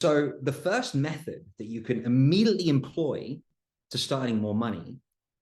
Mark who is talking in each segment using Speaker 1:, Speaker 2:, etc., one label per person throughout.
Speaker 1: So the first method that you can immediately employ to start earning more money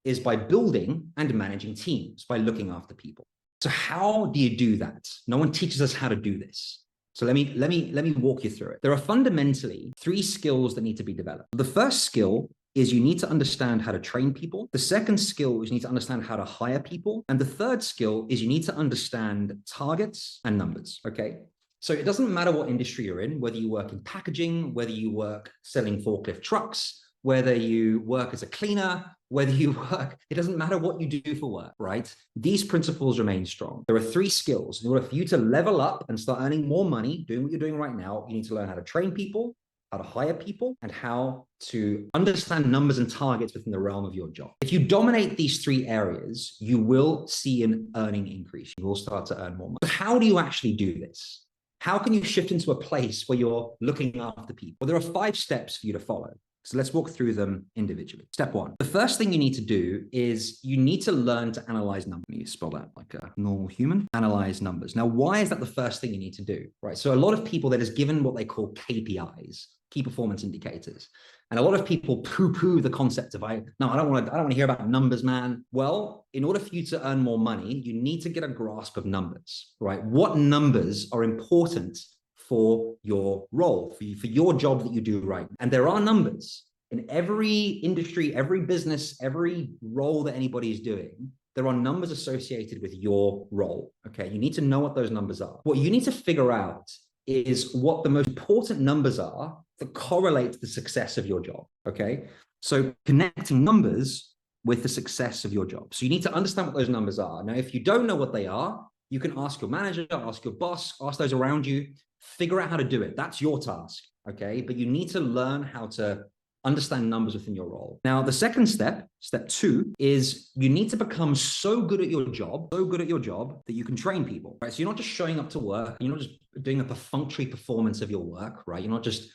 Speaker 1: is by building and managing teams, by looking after people. So how do you do that? No one teaches us how to do this. So let me walk you through it. There are fundamentally 3 skills that need to be developed. The first skill is you need to understand how to train people. The second skill is you need to understand how to hire people. And the third skill is you need to understand targets and numbers, okay? So it doesn't matter what industry you're in, whether you work in packaging, whether you work selling forklift trucks, whether you work as a cleaner, whether you work, it doesn't matter what you do for work, right? These principles remain strong. There are 3 skills. In order for you to level up and start earning more money, doing what you're doing right now, you need to learn how to train people, how to hire people, and how to understand numbers and targets within the realm of your job. If you dominate these 3 areas, you will see an earning increase. You will start to earn more money. But how do you actually do this? How can you shift into a place where you're looking after people? Well, there are 5 steps for you to follow. So let's walk through them individually. Step 1. The first thing you need to do is you need to learn to analyze numbers. You spell that like a normal human. Analyze numbers. Now, why is that the first thing you need to do? Right. So a lot of people that is given what they call KPIs, key performance indicators. And a lot of people poo-poo the concept of, I don't want to hear about numbers, man. Well, in order for you to earn more money, you need to get a grasp of numbers, right? What numbers are important for your role, for your job that you do right. And there are numbers in every industry, every business, every role that anybody is doing. There are numbers associated with your role, okay? You need to know what those numbers are. What you need to figure out is what the most important numbers are that correlate to the success of your job, okay? So connecting numbers with the success of your job. So you need to understand what those numbers are. Now, if you don't know what they are, you can ask your manager, ask your boss, ask those around you, figure out how to do it. That's your task, okay? But you need to learn how to understand numbers within your role. Now, the second step, step 2, is you need to become so good at your job, that you can train people, right? So you're not just showing up to work, you're not just doing a perfunctory performance of your work, right? You're not just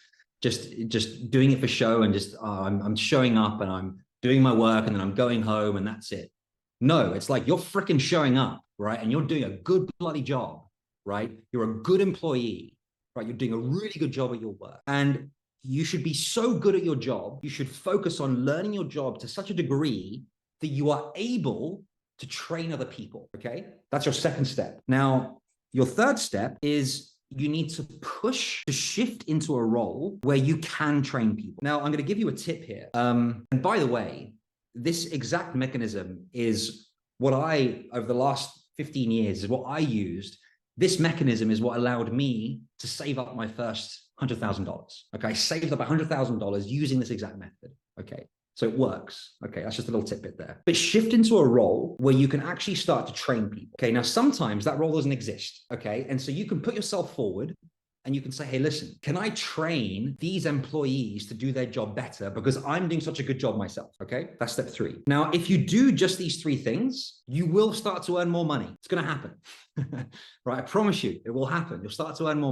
Speaker 1: doing it for show and just, I'm showing up and I'm doing my work and then I'm going home and that's it. No, it's like you're freaking showing up, right? And you're doing a good bloody job, right? You're a good employee, right? You're doing a really good job at your work. And you should be so good at your job. You should focus on learning your job to such a degree that you are able to train other people, okay? That's your second step. Now, your third step is you need to push to shift into a role where you can train people. Now, I'm going to give you a tip here. And by the way, this exact mechanism is what over the last 15 years, is what I used. This mechanism is what allowed me to save up my first $100,000. Okay, I saved up $100,000 using this exact method. Okay, so it works. Okay, that's just a little tidbit there. But shift into a role where you can actually start to train people. Okay, now sometimes that role doesn't exist. Okay, and so you can put yourself forward and you can say, hey, listen, can I train these employees to do their job better because I'm doing such a good job myself? Okay, that's step 3. Now, if you do just these 3 things, you will start to earn more money. It's going to happen. Right? I promise you, it will happen. You'll start to earn more money.